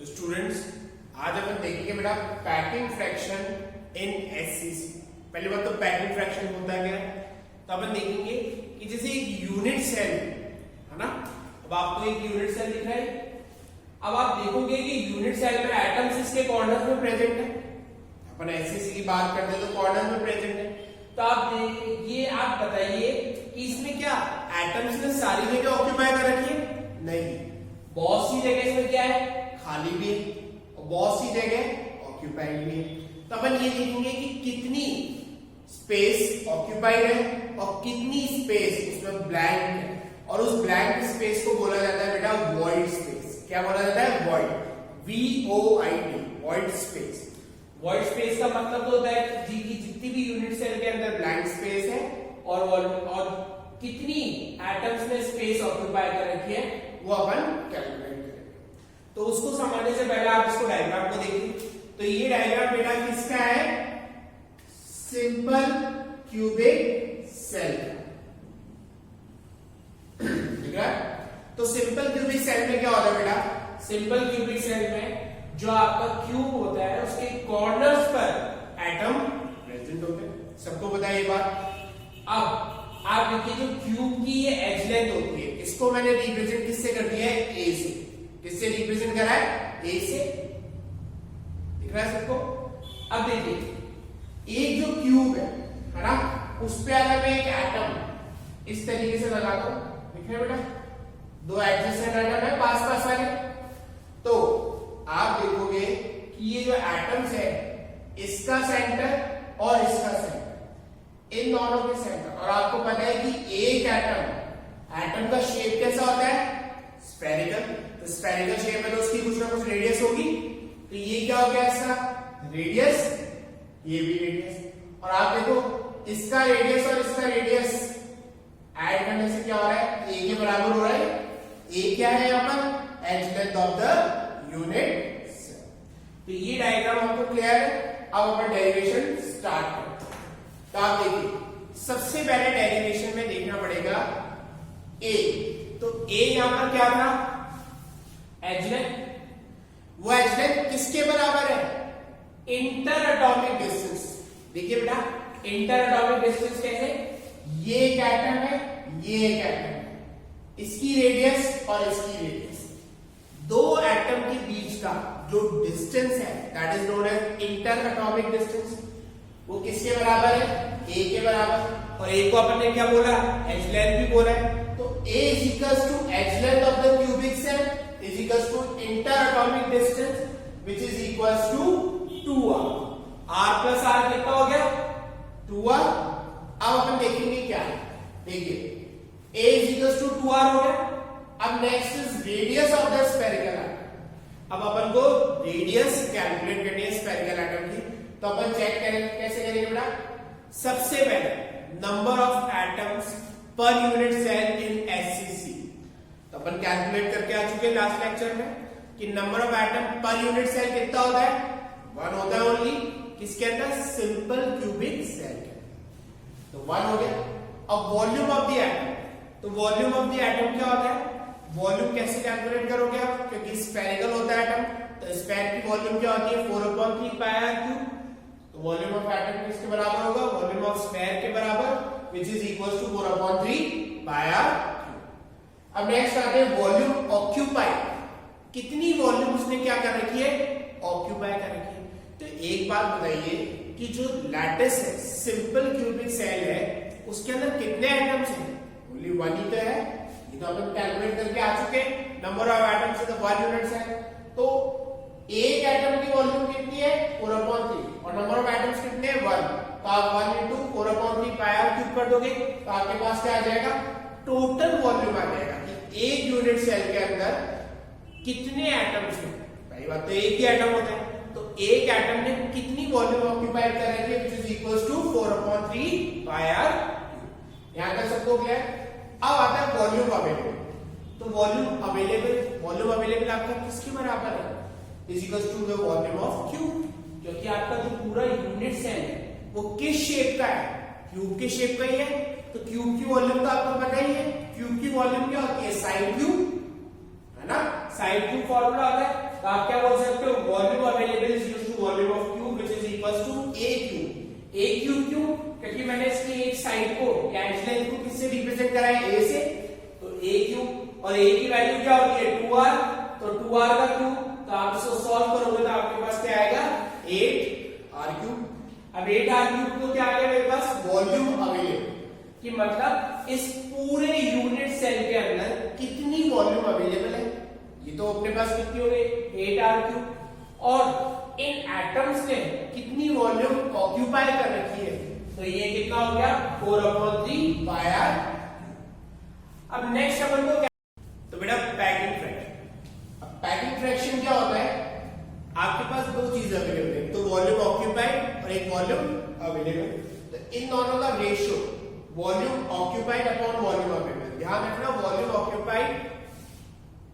तो स्टूडेंट्स आज अपन देखेंगे बेटा पैकिंग फ्रैक्शन इन एससीसी। पहली बात तो पैकिंग फ्रैक्शन होता क्या है, तो अपन देखेंगे कि जैसे एक यूनिट सेल है ना, अब आपको एक यूनिट सेल दिख रहा है। अब आप देखोगे कि यूनिट सेल में एटम्स इसके कॉर्नर में प्रेजेंट है। अपन एससीसी की बात करते हैं तो कॉर्नर में प्रेजेंट है। तो आप ये आप बताइए कि इसमें क्या एटम्स ने सारी जगह ऑक्यूपाई कर रखी है? नहीं, बहुत सी जगह इसमें क्या है, खाली भी है और बहुत सी जगह ऑक्यूपाइड भी है। तो अपन ये देखेंगे कि कितनी स्पेस ऑक्यूपाइड है और कितनी स्पेस इसमें ब्लैंक है, और उस ब्लैंक स्पेस को बोला जाता है बेटा वॉइड स्पेस। क्या बोला जाता है? Void, VOID, void space. Void space का मतलब तो होता है कि जितनी भी यूनिट सेल के अंदर ब्लैंक स्पेस है और कितनी एटम्स ने स्पेस ऑक्यूपाई कर रखी है वो अपन कैलकुलेट करेंगे। तो उसको समझने से पहले आप इसको डायग्राम को देखिए। तो ये डायग्राम बेटा किसका है? Simple cubic cell. ठीक है? तो सिंपल क्यूबिक सेल में क्या होता है बेटा? सिंपल क्यूबिक सेल में जो आपका क्यूब होता है उसके कॉर्नर्स पर एटम प्रेजेंट होते हैं। सबको पता है ये बात। अब आप देखिए जो क्यूब की ये एज लेंथ होती है, इसको मैंने रिप्रेजेंट किससे कर दिया है? ए से। किससे रिप्रेजेंट करा है? ए से। दिख रहा है सबको? अब देखिए एक जो क्यूब है ना, उस पे अगर मैं एक एटम इस तरीके से लगाता हूं, दिख रहा है बेटा? दो एडजेसेंट एटम है पास पास वाले, तो आप देखोगे कि ये जो एटम्स है इसका सेंटर और इसका सेंटर, इन दोनों के सेंटर, और आपको पता है कि एक एटम का शेप कैसा होता है? स्फेरिकल। तो स्फेरिकल शेप है तो उसकी कुछ ना कुछ रेडियस होगी। तो ये क्या हो गया इसका रेडियस, ये भी रेडियस, और आप देखो इसका रेडियस और इसका रेडियस ऐड करने से क्या हो रहा है? ए के बराबर हो रहा है। ए क्या है यहाँ पर? Edge length of the unit cell. तो ये डायग्राम आपको क्लियर है। अब अपन डेरिवेशन स्टार्ट करते हैं। तो आप देखिए सबसे पहले डेरिवेशन में देखना पड़ेगा ए। तो ए यहां पर क्या था? Edge length. वो एज लेंथ किसके बराबर है? Inter atomic distance. देखिए बेटा इंटर एटॉमिक डिस्टेंस कैसे? ये एक एटम है, ये एक एटम है, इसकी रेडियस और इसकी रेडियस, दो एटम के बीच का जो डिस्टेंस है that is known as inter atomic distance. वो किसके बराबर है? ए के बराबर। और ए को अपन ने क्या बोला? एज लेंथ भी बोला है। तो A is equals to edge length of the cubic cell is equals to inter atomic distance which is equals to 2r। r plus r कितना हो गया? 2r। अब अपन देखेंगे क्या है। देखिए a is equals to 2r हो गया। अब next is radius of the spherical atom. अब अपन को रेडियस कैलकुलेट करनी है स्फेरिकल एटम की। तो अपन चेक करेंगे, कैसे करेंगे बेटा? सबसे पहले number of atoms per unit cell in SCC. तो अपन कैलकुलेट करके आ चुके हैं लास्ट लेक्चर में कि number of atom per unit cell कितना होता है? 1 होता है ओनली। किसके अंदर? सिंपल क्यूबिक सेल के अंदर। तो 1 हो गया। अब वॉल्यूम ऑफ द एटम। तो वॉल्यूम ऑफ द एटम क्या होता है? वॉल्यूम कैसे कैलकुलेट करोगे आप? क्योंकि स्फेरिकल होता है एटम, तो स्फेयर की वॉल्यूम क्या होती है? 4/3 पाई r क्यूब। तो वॉल्यूम ऑफ एटम किसके बराबर होगा? वॉल्यूम ऑफ स्फेयर के बराबर which is equals to 4/3 pi r cube. अब नेक्स्ट आते हैं वॉल्यूम ऑक्यूपाइड। कितनी वॉल्यूम उसने क्या कर रखी है? ऑक्यूपाई कर रखी है। तो एक बात बताइए कि जो लैटिस है, सिंपल क्यूबिक सेल है, उसके अंदर कितने एटम्स हैं? ओनली 1 ही तो है। ये तो अपन कैलकुलेट करके आ चुके हैं। Number of atoms in the 1 unit cell. तो एक एटम की वॉल्यूम कितनी है? 4/3, और नंबर ऑफ एटम्स कितने हैं? 1। तो आप 1 into 4/3 पाई r क्यूब कर दोगे तो आपके पास क्या आ जाएगा? टोटल वॉल्यूम आ जाएगा कि एक यूनिट सेल के अंदर कितने एटम्स हैं। पहली बात तो एक ही एटम होता है, तो एक एटम ने कितनी वॉल्यूम ऑक्यूपाई कर रखी है which is equals to 4/3 pi r cube. यहां तक सबको क्लियर? अब आता है वॉल्यूम अवेलेबल। तो वॉल्यूम अवेलेबल आपका किसके बराबर है? Is equals to the volume of cube. क्योंकि आपका जो पूरा यूनिट सेल है वो किस शेप का है? क्यूब के शेप का ही है। तो क्यूब की वॉल्यूम तो आपको पता ही है। क्यूब की वॉल्यूम क्या होती है? साइन क्यूब, है ना? साइन क्यूब फॉर्मूला आता है। तो आप क्या बोल होगा क्यूब, तो आप इसको सॉल्व करोगे तो आपके पास क्या आएगा 8r3। अब 8r3 तो क्या आ गया मेरे पास वॉल्यूम अवेलेबल, कि मतलब इस पूरे यूनिट सेल के अंदर कितनी वॉल्यूम अवेलेबल है। ये तो अपने पास कितनी हो गई 8r3, और इन एटम्स ने कितनी वॉल्यूम ऑक्यूपाई कर रखी है, तो ये कितना हो गया 4/3 पाई r। अब नेक्स्ट अपन को क्या, तो बेटा पैकिंग फ्रैक्शन। अब पैकिंग फ्रैक्शन क्या होता है, आपके पास दो चीजें अवेलेबल है, तो वॉल्यूम ऑक्यूपाइड और एक वॉल्यूम अवेलेबल। तो इन दोनों का ratio volume occupied upon volume available, ध्यान रखना वॉल्यूम ऑक्यूपाइड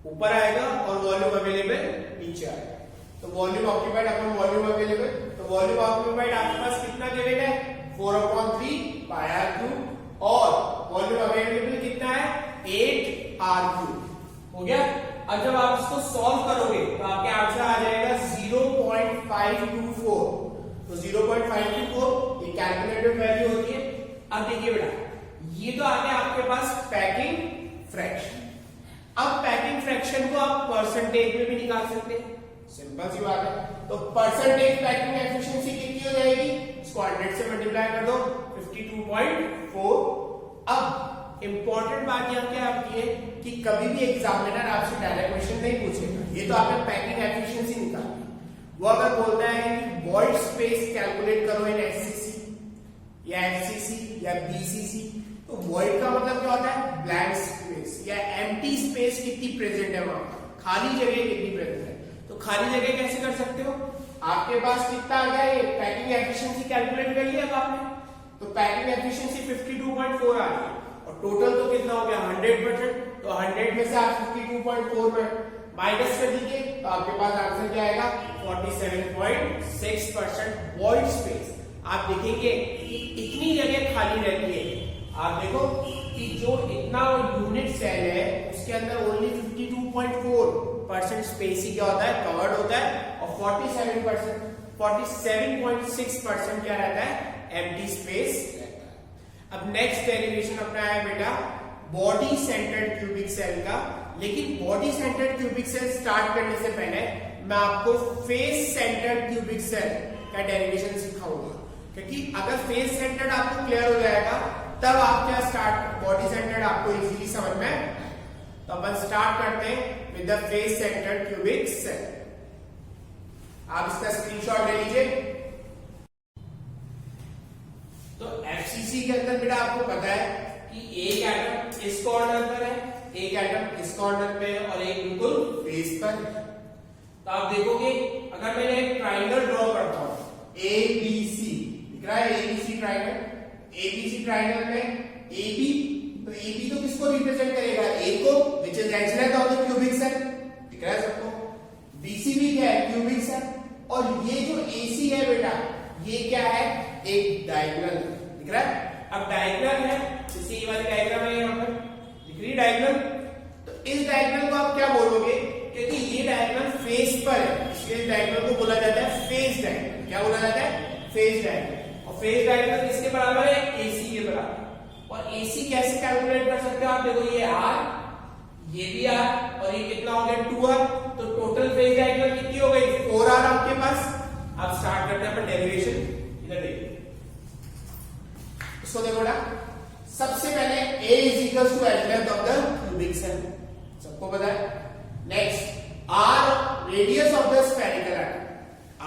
ऊपर आएगा और वॉल्यूम अवेलेबल नीचे आएगा। तो volume occupied upon volume available, तो वॉल्यूम ऑक्यूपाइड आपके पास कितना गिवन है 4/3 पाई r3, और वॉल्यूम अवेलेबल कितना है 8r3। हो गया। अब जब आप इसको सॉल्व करोगे तो आपके आंसर आ जाएगा 0.524। तो 0.524 ये कैलकुलेटेड वैल्यू होती है। अब देखिए बेटा, ये तो आ गया आपके पास पैकिंग फ्रैक्शन। अब पैकिंग फ्रैक्शन को आप परसेंटेज में भी निकाल सकते हैं, सिंपल सी बात है। तो परसेंटेज पैकिंग एफिशिएंसी कितनी हो जाएगी, इसको 100 से मल्टीप्लाई कर दो 52.4। अब इंपॉर्टेंट बात यहां क्या आपकी है कि कभी भी एग्जामिनर आपसे डायरेक्ट क्वेश्चन नहीं पूछेगा, ये तो आपने पैकिंग एफिशिएंसी निकाली। वो अगर बोलता है कि वॉइड स्पेस कैलकुलेट करो इन एससीसी या एफसीसी या बीसीसी, तो वॉइड का मतलब क्या होता है ब्लैंक स्पेस या एम्प्टी स्पेस कितनी प्रेजेंट है, वहां खाली जगह कितनी प्रेजेंट है। तो खाली जगह कैसे कर सकते हो, आपके पास कितना आ गया ये पैकिंग एफिशिएंसी कैलकुलेट कर लिया अब आपने, तो पैकिंग एफिशिएंसी 52.4 आ गई, और टोटल तो कितना हो गया 100%। तो 100 में से आप 52.4 में माइनस कर दीजिए, तो आपके पास आंसर क्या आएगा 47.6% वॉइड स्पेस। आप देखेंगे कि इतनी जगह खाली रहती है, आप देखो कि जो इतना यूनिट सेल है उसके अंदर ओनली 52.4% स्पेस ही क्या होता है कवर्ड होता है, और 47.6% क्या रहता है एम्प्टी स्पेस रहता है। अब नेक्स्ट डेरिवेशन अपना है बेटा बॉडी सेंटर्ड क्यूबिक सेल का। लेकिन body centred cubic cell start करने से पहले मैं आपको फेस सेंटर्ड क्यूबिक सेल का डेरिवेशन सिखाऊंगा, क्योंकि अगर फेस सेंटर्ड आपको क्लियर हो जाएगा तब आप क्या स्टार्ट बॉडी सेंटर्ड आपको इजीली समझ में आएगा। तो अपन स्टार्ट करते हैं with the face centred cubic cell. आप इसका स्क्रीनशॉट ले लीजिए। तो एफसीसी के अंदर बेटा आपको पता है कि एक एटम इस कॉर्नर पर है, एक एटम इस कॉर्नर पे है, और एक बिल्कुल फेस पर है। तो आप देखोगे अगर मैं एक ट्राइंगल ड्रॉ करता हूं एबीसी, दिख रहा है एबीसी ट्राइंगल, एबीसी ट्राइंगल में एबी, तो एबी तो किसको रिप्रेजेंट करेगा ए को, which is edge length of the cubic cell, दिख रहा है सबको। बीसी भी क्या है क्यूबिक सेल, और ये जो एसी है बेटा ये क्या है एक डायगोनल, दिख रहा है। अब डायगोनल है, जैसे ये वाली डायग्राम है यहां पर दिख रही डायगोनल, तो इस डायगोनल को आप क्या बोलोगे, क्योंकि ये डायगोनल फेस पर है इसलिए इस डायगोनल को बोला जाता है फेस डायगोनल। क्या बोला जाता है फेस डायगोनल। फेस डायगोनल किसके बराबर है एसी के बराबर। और एसी कैसे कैलकुलेट कर सकते हो आप, देखो ये आर, ये भी आर, और ये कितना हो गया 2r, तो टोटल फेस डायगोनल कितनी हो गई 4r आपके पास। अब स्टार्ट करते हैं अपन डेरिवेशन। इधर देखिए इसको देखो ना, सबसे पहले a is equal to edge length of the cubic cell, सबको पता है। Next r radius of the spherical atom,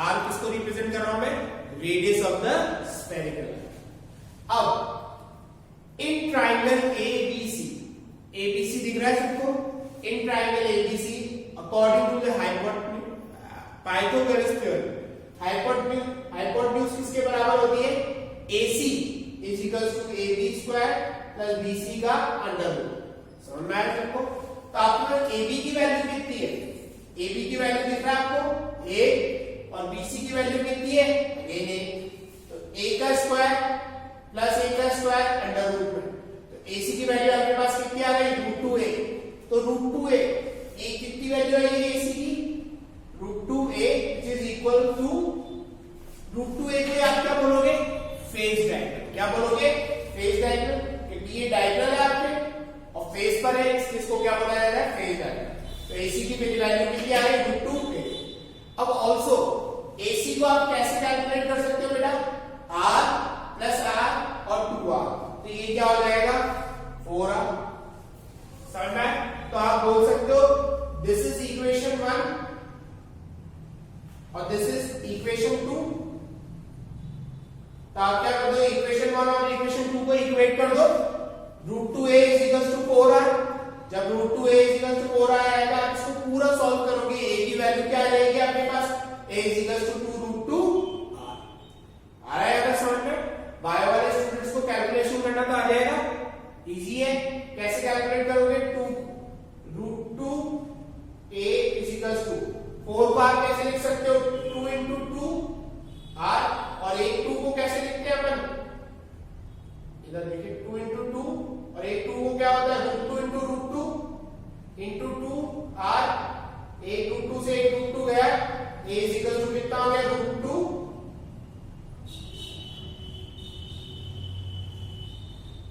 r किसको रिप्रेजेंट कर रहा हूं मैं रेडियस ऑफ द स्फेरिकल। अब इन ट्राइंगल एबीसी, एबीसी दिख रहा है सबको, in triangle ABC according to the Pythagoras theorem, hypotenuse किसके बराबर होती है AC is equals to AB square plus BC का अंडर रूट। समझ में आया सबको। तो आपको AB की वैल्यू कितनी है, AB की वैल्यू दिख रहा है आपको 1, और BC की वैल्यू कितनी है अगेन 1, तो A का स्क्वायर प्लस A का स्क्वायर अंडर रूट में, तो AC की वैल्यू आपके पास कितनी आ गई √2a, तो √2a A कितनी वैल्यू आएगी AC की √2a which is equal to √2a को आप क्या बोलोगे फेज डायगोनल। क्या बोलोगे फेज डायगोनल, क्योंकि ये डायगोनल है आपके और फेज पर है, इसको क्या बोला जाता है फेज डायगोनल। तो AC की मेरी वैल्यू कितनी आ रही है √2a। अब ऑल्सो AC को आप कैसे कैलकुलेट कर सकते हो बेटा, R प्लस R और 2R, तो ये क्या हो जाएगा 4R। समझ में? तो आप बोल सकते हो दिस इज इक्वेशन 1 और दिस इज इक्वेशन 2। तो आप क्या कर दो, इक्वेशन 1 और इक्वेशन 2 को इक्वेट कर दो, √2a = 4r। जब √2a = 4r आएगा, आप इसको पूरा सॉल्व करोगे, a की वैल्यू क्या आ जाएगी आपके पास, a = 2√2r। आ रहा है समझ में? बायो वाले स्टूडेंट्स को कैलकुलेशन करना तो आ जाएगा, इजी है। कैसे कैलकुलेट करोगे, 2√2a = 4 को आप कैसे लिख सकते हो, 2 × 2r, और एक 2 को कैसे लिखते हैं अपन, इधर देखिए 2 × 2, और एक 2 को क्या होता है √2 × 2r, एक √2 से एक √2 गया, a = कितना हो गया √2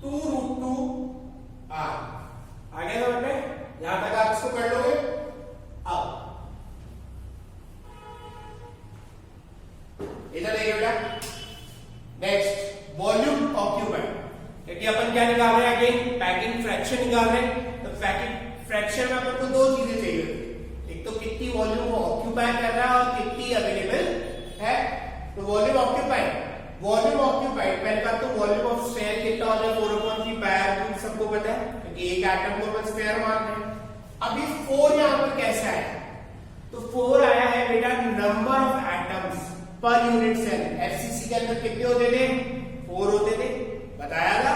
2√2r। आगे समझ में? यहां तक आप इसको कर लोगे। अब इधर देखिए बेटा, नेक्स्ट वॉल्यूम ऑक्यूपाइड, क्योंकि अपन क्या निकाल रहे हैं, अगेन पैकिंग फ्रैक्शन निकाल रहे हैं। तो पैकिंग फ्रैक्शन में अपन को दो चीजें चाहिए, एक तो कितनी वॉल्यूम वो ऑक्यूपाई कर रहा है और कितनी अवेलेबल है। तो वॉल्यूम ऑक्यूपाइड पहले बात तो वॉल्यूम ऑफ स्फीयर कितना होता है 4/3 पाई, सबको पता है क्योंकि एक एटम को अपन स्फीयर मानते हैं। अब ये 4 यहां पर कैसा है, तो 4 आया है बेटा number of atoms per unit cell. FCC के अंदर कितने होते थे, 4 होते थे, बताया था।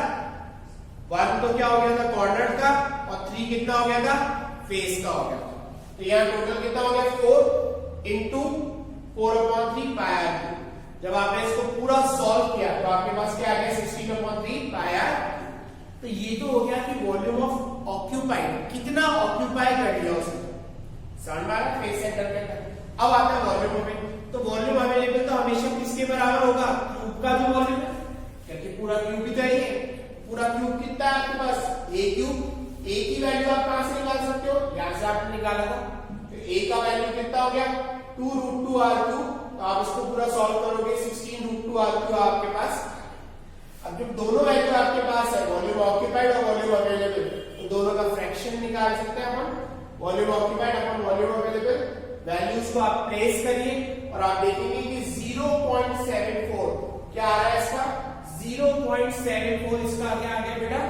1 तो क्या हो गया था कॉर्नर का, और 3 कितना हो गया था फेस का हो गया था। तो यहाँ टोटल कितना हो गया 4 इंटू 4/3 पाई। जब आपने इसको पूरा सॉल्व किया तो आपके पास क्या आ गया 16/3 पाई। तो ये तो हो गया कि वॉल्यूम ऑफ ऑक्यूपाइड, कितना ऑक्यूपाई कर लिया उसने, समझ में आ रहा है, फेस सेंटर के अंदर। अब आता है वॉल्यूम में, तो वॉल्यूम अवेलेबल तो हमेशा किसके बराबर होगा, क्यूब का जो वॉल्यूम है, क्योंकि पूरा क्यूब ही चाहिए। पूरा क्यूब कितना है आपके पास, a क्यूब। a की वैल्यू आप कहां से निकाल सकते हो, यहां से आपने निकाला था। तो a का वैल्यू कितना हो गया 2√2r3। तो आप इसको पूरा सॉल्व करोगे 16√2r3 आपके पास। अब जब दोनों वैल्यू आपके पास है, वॉल्यूम ऑक्यूपाइड और वॉल्यूम अवेलेबल, तो दोनों का फ्रैक्शन निकाल सकते हैं अपन, वॉल्यूम ऑक्यूपाइड अपन वॉल्यूम अवेलेबल। वैल्यूज को आप प्लेस करिए और आप देखेंगे कि 0.74 क्या आ रहा है इसका, 0.74 इसका क्या आ गया बेटा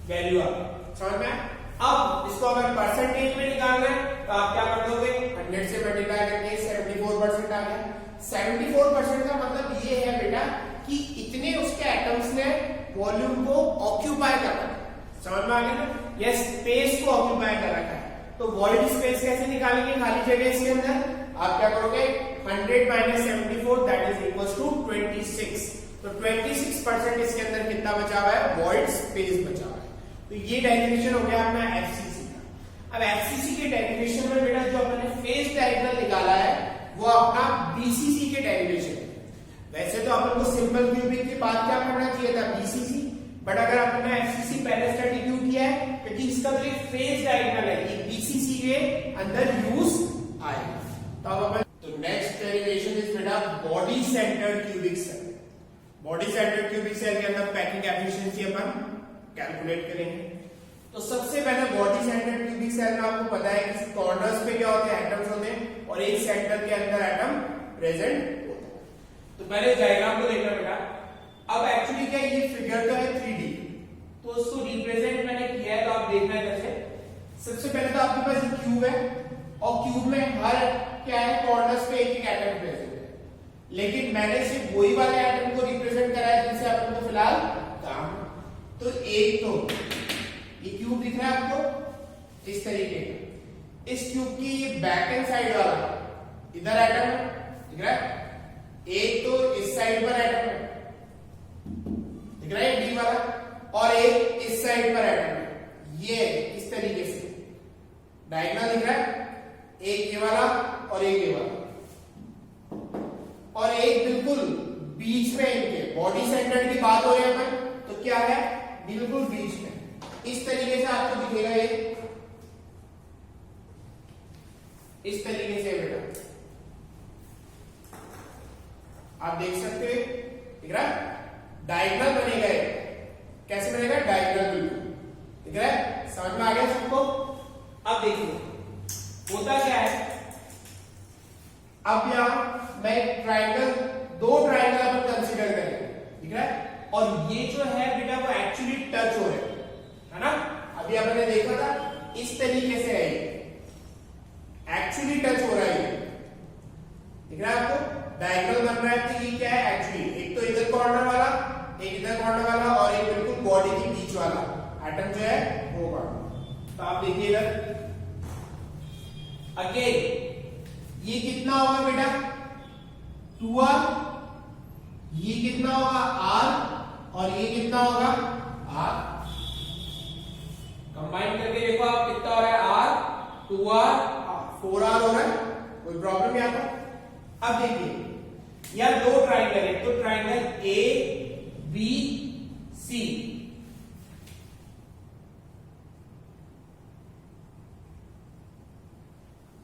वैल्यू आ गया, समझ में? अब इसको अगर परसेंटेज में निकालना है तो आप क्या कर दोगे, 100 से मल्टीप्लाई करके 74% आ गया। 74% का मतलब ये है बेटा कि इतने उसके एटम्स ने वॉल्यूम को ऑक्यूपाई कर रखा है, समझ में आ गया ना, ये स्पेस को ऑक्यूपाई कर रखा है। तो वॉइड स्पेस कैसे निकालेंगे, खाली जगह इसके अंदर आप क्या करोगे 100 - 74 दैट इज इक्वल्स टू 26। तो 26% इसके अंदर कितना बचा हुआ है, वॉइड स्पेस बचा हुआ है। तो ये डेरिवेशन हो गया अपना एफसीसी का। अब एफसीसी के डेरिवेशन में बेटा जो अपने फेस डायगोनल निकाला है वो अपना बीसीसी के डेरिवेशन। वैसे तो अपन को सिंपल क्यूबिक के बाद क्या करना चाहिए था, बीसीसी, बट अगर आपने एफसीसी पहले स्टडी क्यों किया है, क्योंकि इसका जो एक फेस डायगोनल है ये बीसीसी के अंदर यूज आएगा। तो अब अपन तो नेक्स्ट डेरिवेशन इज बेटा body centred cubic cell. Body centred cubic cell के अंदर पैकिंग एफिशिएंसी अपन कैलकुलेट करेंगे। तो सबसे पहले बॉडी सेंटर्ड क्यूबिक सेल में आपको पता है कि कॉर्नर्स पे क्या होते हैं, एटम्स होते हैं, और एक सेंटर के अंदर एटम प्रेजेंट होता है। तो पहले डायग्राम को देखना बेटा। अब एक्चुअली क्या ये फिगर तो है 3D, तो उसको रिप्रेजेंट मैंने किया है, तो आप देखना है कैसे। सबसे पहले तो आपके पास एक क्यूब है और क्यूब में हर क्या है कॉर्नर्स पे एक एटम प्रेजेंट है, लेकिन मैंने सिर्फ वही वाले एटम को रिप्रेजेंट करा है जिनसे अपन को फिलहाल काम। तो एक तो ये क्यूब दिख रहा है आपको इस तरीके का, इस क्यूब की ये बैक एंड साइड वाला इधर एटम दिख रहा है, एक तो इस साइड पर एटम है दिख रहा है डी वाला, और एक इस साइड पर एटम है, ये इस तरीके से डायगोनल दिख रहा है, एक ये वाला और एक ये वाला, और एक बिल्कुल बीच में इनके बॉडी सेंटर की बात हो रही है अपन, तो क्या है बिल्कुल बीच में इस तरीके से आपको दिखेगा ये इस तरीके से बेटा आप देख सकते हैं, दिख रहा है डायगोनल बनेगा। कैसे बनेगा? डायगोनल बिल्कुल दिख रहा है, समझ में आ गया सबको? अब देखिए होता क्या है, अब यहां मैं एक ट्राइंगल, दो ट्राइंगल अपन कंसीडर करेंगे, ठीक है? और ये जो है बेटा वो एक्चुअली टच हो रहे है ना? अभी आपने देखा था इस तरीके से है, एक्चुअली टच हो रहा है, दिख रहा है आपको? डायगोनल बन रहा है तो ये क्या है एक्चुअली, एक तो इधर कॉर्नर वाला, एक इधर कॉर्नर वाला और एक बिल्कुल बॉडी के बीच वाला एटम जो है वो कॉर्नर। तो आप देखिए इधर अगेन ये कितना होगा बेटा 2r, ये कितना होगा r और ये कितना होगा r। कंबाइन करके देखो आप कितना हो रहा है r, 2r, 4r हो रहा है, कोई प्रॉब्लम यहां पर? अब देखिए या दो ट्राइंगल है, तो ट्राइंगल ए बी सी,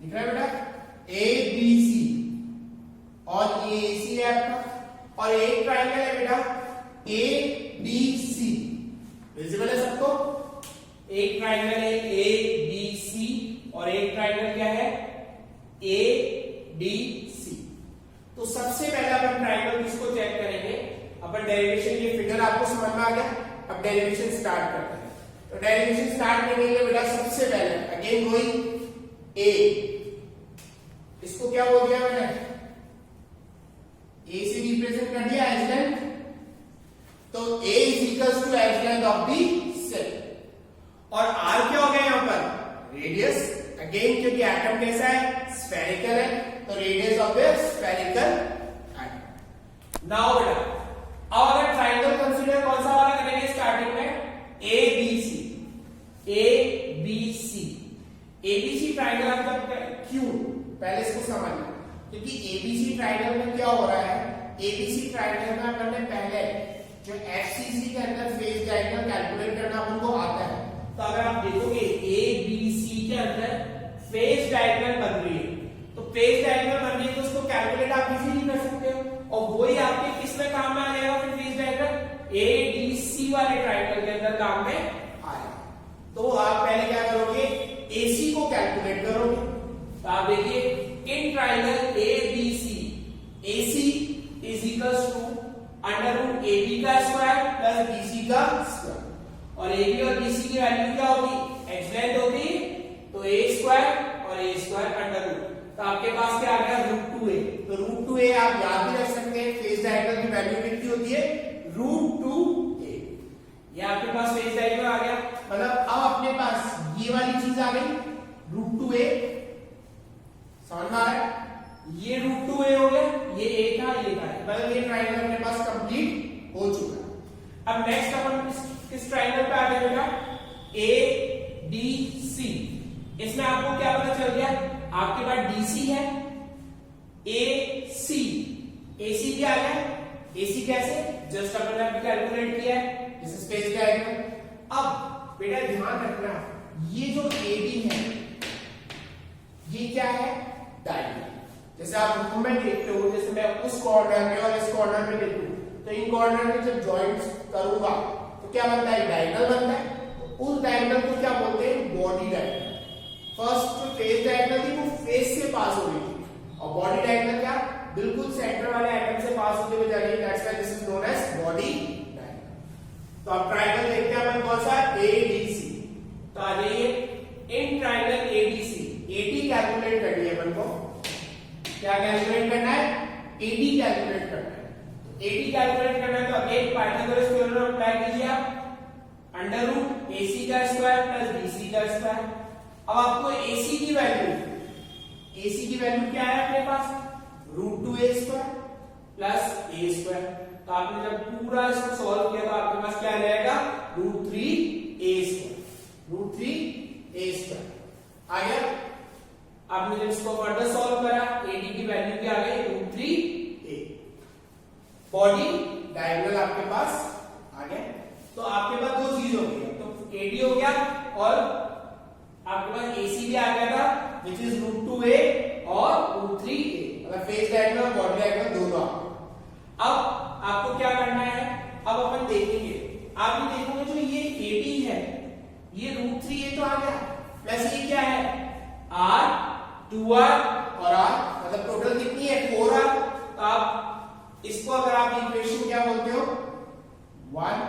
दिख रहा है बेटा ए बी सी, और ये ए सी है आपका, और एक ट्राइंगल है बेटा ए बी सी, विजिबल है सबको? एक ट्राइंगल है ए बी सी और एक ट्राइंगल क्या है ए डी सी। तो सबसे पहले अपन ट्राइंगल किसको चेक करेंगे, अपन डेरिवेशन, ये फिगर आपको समझ में आ गया, अब डेरिवेशन स्टार्ट करते हैं। तो डेरिवेशन स्टार्ट करने के लिए बेटा सबसे पहले अगेन गोइंग ए, इसको क्या बोल दिया मैंने, ए से रिप्रेजेंट कर दिया एज लेंथ, तो A is equals to edge length of the cell, और आर क्या हो गया यहां पर रेडियस, अगेन क्योंकि एटम कैसा है स्फेरिकल है, तो radius of the spherical atom. Now बेटा अब अगर ट्राइंगल कंसीडर कौन सा वाला करेंगे स्टार्टिंग में, A B C, A B C, A B C triangle आपका क्यों, पहले इसको समझना, क्योंकि एबीसी ट्राइंगल में क्या हो रहा है, एबीसी ट्राइंगल में अपन ने पहले जो एफसीसी के अंदर फेस डायगोनल कैलकुलेट करना हमको आता है। तो अगर आप देखोगे एबीसी के अंदर फेस डायगोनल बन रही है, तो फेस डायगोनल बन रही है तो उसको कैलकुलेट आप इजीली कर सकते हो, और वही आपके किस में काम में आ जाएगा फिर फेस डायगोनल एडीसी वाले ट्राइंगल के अंदर काम में आएगा। तो आप पहले क्या करोगे, एसी को कैलकुलेट करोगे। तो आप देखिए in triangle ABC, AC is equals to under root AB का स्क्वायर प्लस बीसी का स्क्वायर, और एबी और बीसी की वैल्यू क्या होगी, एक्स लेंथ होगी, तो ए स्क्वायर और ए स्क्वायर अंडर रूट, तो आपके पास क्या आ गया रूट 2a। तो रूट 2a आप याद भी रख सकते हैं, फेस डायगोनल की वैल्यू कितनी होती है रूट 2a, ये आपके पास फेस डायगोनल आ गया, मतलब अब अपने पास ये वाली चीज आ गई रूट 2a, समझ में आ रहा है, ये रूट 2a हो गया, ये a था ये था, मतलब ये ट्राइंगल अपने पास कंप्लीट हो चुका है। अब नेक्स्ट अपन किस ट्राइंगल पे आ गए बेटा, ए डी सी, इसमें आपको क्या पता चल गया, आपके पास डीसी है, ए सी, एसी भी आ गया, एसी कैसे, जस्ट अपन ने कैलकुलेट किया है, दिस इज स्पेस डायग्राम। अब बेटा ध्यान रखना, ये जो एडी है ये क्या है डायगोनल, जैसे आप मूवमेंट देखते हो, जैसे मैं उस कॉर्नर में और इस कॉर्नर में देखूं, तो इन कॉर्नर में जब जॉइंट्स करूंगा तो क्या बनता है डायगोनल बनता है, तो उस डायगोनल को क्या बोलते हैं बॉडी डायगोनल। फर्स्ट जो फेस डायगोनल थी वो फेस से पास हो रही थी, और बॉडी डायगोनल क्या बिल्कुल सेंटर वाले एटम से पास होते हुए जा रही है, that's why this is known as body diagonal. तो अब ट्रायंगल देखते हैं अपन कौन सा एडीसी, तो आ जाइए in triangle ADC, AD calculate करनी है अपन को, क्या कैलकुलेट करना है एडी कैलकुलेट करना है, एडी कैलकुलेट करना है तो अगेन पाइथागोरस थ्योरम अप्लाई कीजिए आप, अंडर रूट एसी का स्क्वायर प्लस बीसी का स्क्वायर। अब आपको एसी की वैल्यू, एसी की वैल्यू क्या है अपने पास root 2a square plus a square, तो आपने जब पूरा इसको सॉल्व किया तो आपके पास क्या आ जाएगा root 3a square, root 3a square आ गया। आपने जब इसको फर्दर सॉल्व करा एडी की वैल्यू क्या आ गई रूट 3a, बॉडी डायगोनल आपके पास आ गया। तो आपके पास दो चीज हो गई, तो एडी हो गया और आपके पास एसी भी आ गया था विच इज रूट 2a और r, मतलब टोटल कितनी है 4r। तो आप इसको अगर आप इक्वेशन क्या बोलते हो 1,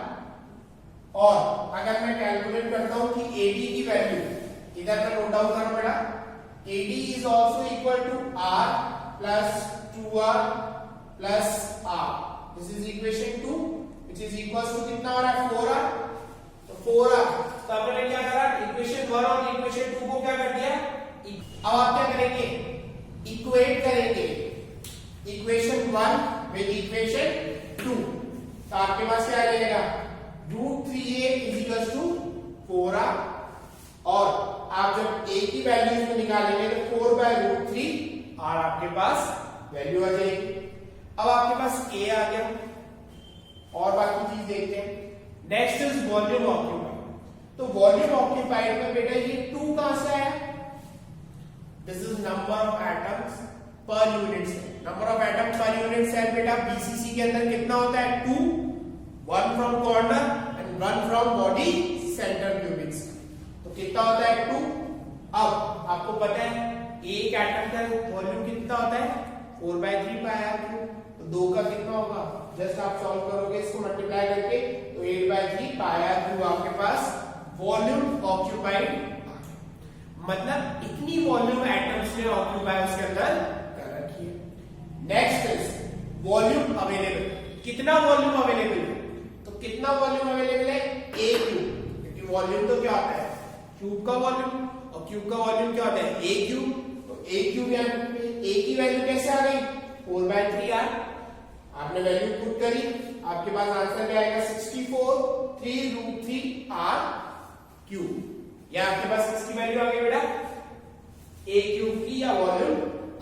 और अगर मैं कैलकुलेट करता हूं कि AD की वैल्यू इधर मैं नोट डाउन करना पड़ा, AD is also equal to r plus 2r plus r, this is equation 2 which is equals to कितना हो रहा है 4r। तो 4r, तो आपने क्या करा इक्वेशन 1 और इक्वेशन 2 को क्या कर दिया, अब आप क्या करेंगे इक्वेट करेंगे इक्वेशन 1 विद इक्वेशन 2, तो आपके पास क्या आ जाएगा √3a is equals to 4r, और आप जब a की वैल्यू इसमें निकालेंगे तो 4/√3 r आपके पास वैल्यू आ जाएगी। अब आपके पास a आ गया, और बाकी चीज देखते हैं। Next is volume occupied. तो वॉल्यूम ऑक्यूपाइड में बेटा ये 2 कहां से आया, this is number of atoms per unit cell. Number of atoms per unit cell बेटा BCC के अंदर कितना होता है 2, 1 from corner and 1 from body centre cubic cell, तो कितना होता है 2। अब आपको पता है एक एटम का वॉल्यूम कितना होता है 4/3 पाई आर क्यूब, तो 2 का कितना होगा, जस्ट आप सॉल्व करोगे इसको मल्टीप्लाई करके, तो 8/3 पाई आर क्यूब आपके पास वॉल्यूम ऑक्यूपाइड, मतलब इतनी वॉल्यूम एटम्स ने ऑक्यूपाई उसके अंदर कर रखी है। नेक्स्ट इज वॉल्यूम अवेलेबल, कितना वॉल्यूम अवेलेबल है, तो कितना वॉल्यूम अवेलेबल है a क्यूब, क्योंकि वॉल्यूम तो क्या होता है क्यूब का वॉल्यूम, और क्यूब का वॉल्यूम क्या होता है a क्यूब, तो a क्यूब यानी a की वैल्यू कैसे आ गई 4/3r, आपने वैल्यू पुट करी, आपके पास आंसर क्या आएगा 64 3√3r क्यूब, या आपके पास किसकी वैल्यू आ गई बेटा a क्यूब की, या वॉल्यूम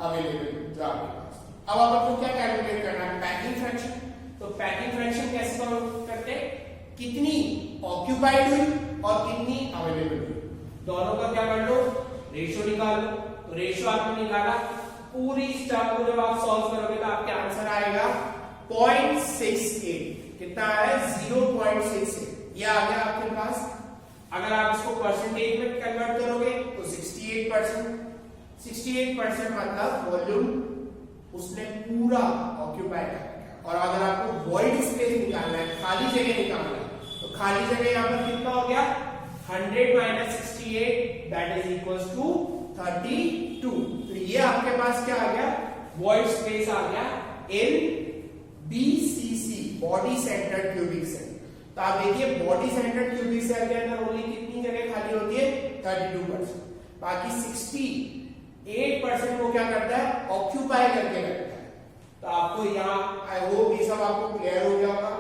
अवेलेबल जो आपके पास। अब आपको क्या कैलकुलेट करना है पैकिंग फ्रैक्शन। तो पैकिंग फ्रैक्शन कैसे करते हैं, कितनी ऑक्यूपाइड हुई और कितनी अवेलेबल हुई, दोनों का क्या कर लो रेशियो निकाल लो। तो रेशियो आपने निकाला, पूरी इस टर्म को जब आप सॉल्व करोगे तो आपके आंसर आएगा 0.68, कितना आया 0.68, ये आ गया आपके पास। अगर आप इसको परसेंटेज में कन्वर्ट करोगे तो 68%, 68% मतलब वॉल्यूम उसने पूरा ऑक्यूपाई कर, और अगर आपको वॉइड स्पेस निकालना है, खाली जगह निकालना है, तो खाली जगह यहां पर कितना हो गया 100 - 68 दैट इज इक्वल्स टू 32। तो ये आपके पास क्या आ गया वॉइड स्पेस आ गया in BCC body centred cubic cell. तो आप देखिए बॉडी सेंटर्ड क्यूबिक सेल के अंदर ओनली कितनी जगह खाली होती है 32%, बाकी 68% वो क्या करता है ऑक्यूपाई करके रखता है। तो आपको यहाँ आई होप ये सब आपको क्लियर हो गया होगा।